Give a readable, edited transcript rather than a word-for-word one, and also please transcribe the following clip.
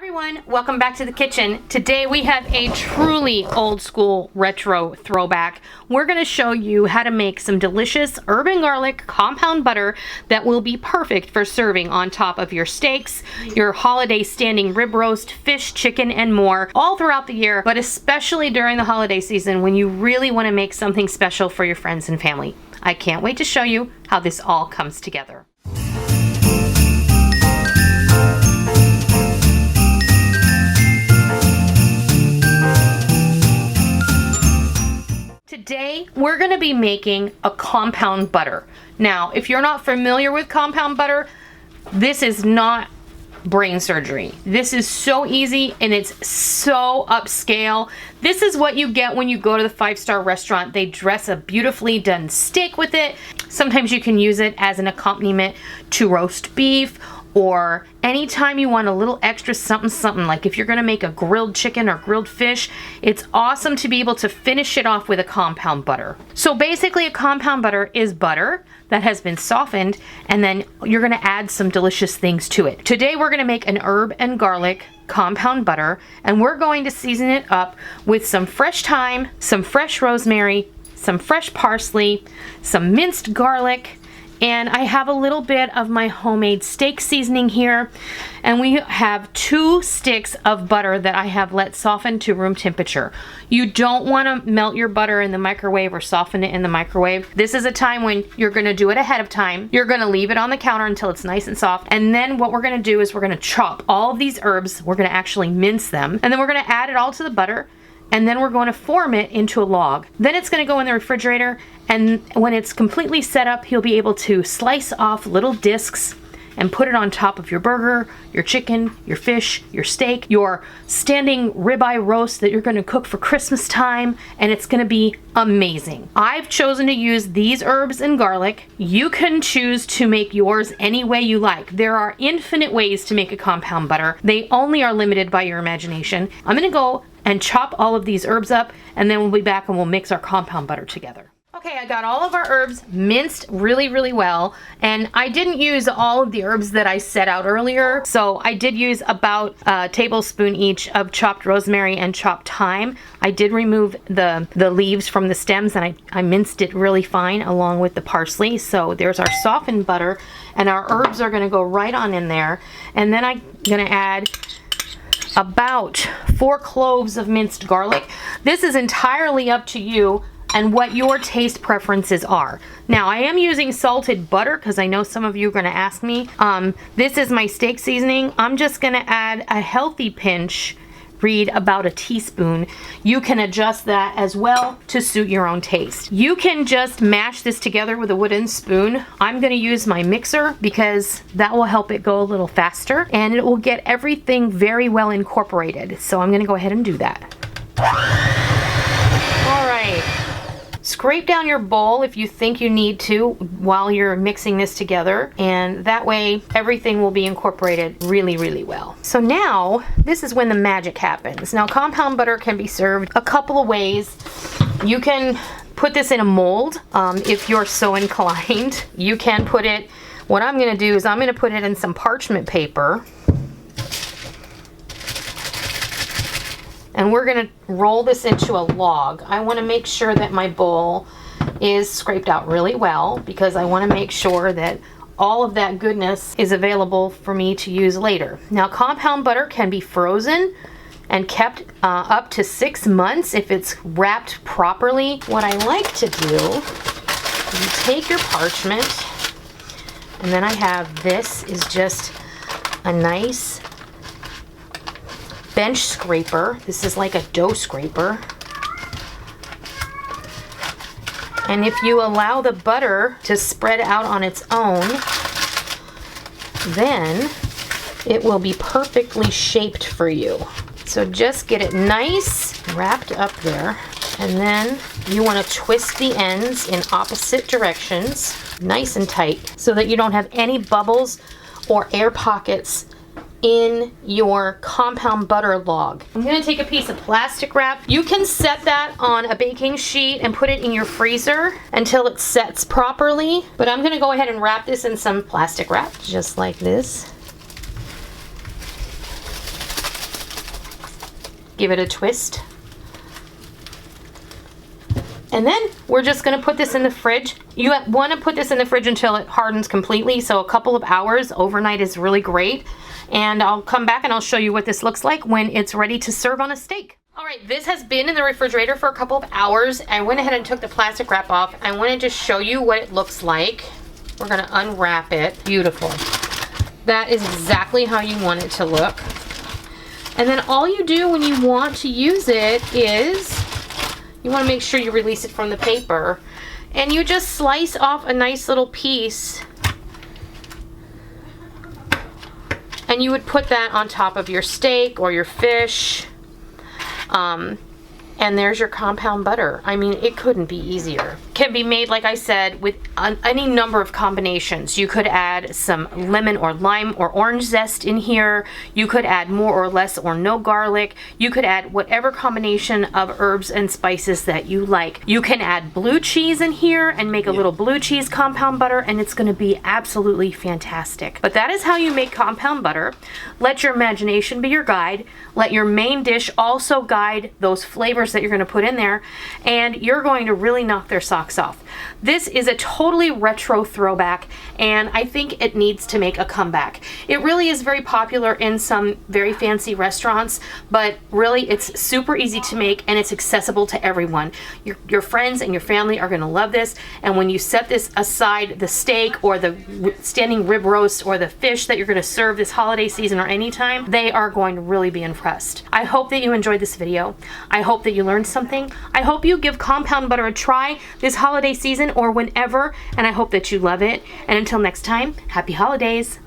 Everyone, welcome back to the kitchen. Today we have a truly old school retro throwback. We're going to show you how to make some delicious herb and garlic compound butter that will be perfect for serving on top of your steaks, your holiday standing rib roast, fish, chicken, and more all throughout the year, but especially during the holiday season when you really want to make something special for your friends and family. I can't wait to show you how this all comes together. Today, we're going to be making a compound butter. Now, if you're not familiar with compound butter, this is not brain surgery. This is so easy and it's so upscale. This is what you get when you go to the five-star restaurant. They dress a beautifully done steak with it. Sometimes you can use it as an accompaniment to roast beef, or anytime you want a little extra something, like if you're gonna make a grilled chicken or grilled fish, it's awesome to be able to finish it off with a compound butter. So basically a compound butter is butter that has been softened, and then you're gonna add some delicious things to it. Today we're gonna make an herb and garlic compound butter, and we're going to season it up with some fresh thyme, some fresh rosemary, some fresh parsley, some minced garlic, and I have a little bit of my homemade steak seasoning here. And we have 2 sticks of butter that I have let soften to room temperature. You don't want to melt your butter in the microwave or soften it in the microwave. This is a time when you're going to do it ahead of time. You're going to leave it on the counter until it's nice and soft. And then what we're going to do is we're going to chop all of these herbs. We're going to actually mince them. And then we're going to add it all to the butter. And then we're going to form it into a log. Then it's going to go in the refrigerator, and when it's completely set up, you'll be able to slice off little discs and put it on top of your burger, your chicken, your fish, your steak, your standing ribeye roast that you're going to cook for Christmas time, and it's going to be amazing. I've chosen to use these herbs and garlic. You can choose to make yours any way you like. There are infinite ways to make a compound butter. They only are limited by your imagination. I'm going to go and chop all of these herbs up, and then we'll be back and we'll mix our compound butter together. Okay, I got all of our herbs minced really well, and I didn't use all of the herbs that I set out earlier, so I did use about a tablespoon each of chopped rosemary and chopped thyme. I did remove the leaves from the stems, and I minced it really fine along with the parsley. So there's our softened butter, and our herbs are going to go right on in there, and then I'm going to add about 4 cloves of minced garlic. This is entirely up to you and what your taste preferences are. Now, I am using salted butter because I know some of you are going to ask me. This is my steak seasoning. I'm just going to add a healthy pinch, read about a teaspoon. You can adjust that as well to suit your own taste. You can just mash this together with a wooden spoon. I'm going to use my mixer because that will help it go a little faster, and it will get everything very well incorporated. So I'm going to go ahead and do that. All right. Scrape down your bowl if you think you need to while you're mixing this together, and that way everything will be incorporated really well. So now, this is when the magic happens. Now, compound butter can be served a couple of ways. You can put this in a mold if you're so inclined. You can put it, what I'm going to do is I'm going to put it in some parchment paper. And we're going to roll this into a log. I want to make sure that my bowl is scraped out really well because I want to make sure that all of that goodness is available for me to use later. Now, compound butter can be frozen and kept up to 6 months if it's wrapped properly. What I like to do, you take your parchment, and then I have this is just a nice bench scraper. This is like a dough scraper. And if you allow the butter to spread out on its own, then it will be perfectly shaped for you. So just get it nice wrapped up there, and then you want to twist the ends in opposite directions, nice and tight, so that you don't have any bubbles or air pockets in your compound butter log. I'm going to take a piece of plastic wrap. You can set that on a baking sheet and put it in your freezer until it sets properly, but I'm going to go ahead and wrap this in some plastic wrap just like this. Give it a twist. And then we're just gonna put this in the fridge. You wanna put this in the fridge until it hardens completely, so a couple of hours overnight is really great. And I'll come back and I'll show you what this looks like when it's ready to serve on a steak. All right, this has been in the refrigerator for a couple of hours. I went ahead and took the plastic wrap off. I wanted to show you what it looks like. We're gonna unwrap it. Beautiful. That is exactly how you want it to look. And then all you do when you want to use it is, you want to make sure you release it from the paper, and you just slice off a nice little piece, and you would put that on top of your steak or your fish. And there's your compound butter. I mean, it couldn't be easier. Can be made, like I said, with any number of combinations. You could add some lemon or lime or orange zest in here. You could add more or less or no garlic. You could add whatever combination of herbs and spices that you like. You can add blue cheese in here and make a little blue cheese compound butter, and it's gonna be absolutely fantastic. But that is how you make compound butter. Let your imagination be your guide. Let your main dish also guide those flavors that you're going to put in there, and you're going to really knock their socks off. This is a totally retro throwback, and I think it needs to make a comeback. It really is very popular in some very fancy restaurants, but really it's super easy to make and it's accessible to everyone. Your friends and your family are going to love this, and when you set this aside, the steak or the standing rib roast or the fish that you're going to serve this holiday season or anytime, they are going to really be impressed. I hope that you enjoyed this video. I hope that you learned something. I hope you give compound butter a try this holiday season or whenever, and I hope that you love it. And until next time, happy holidays.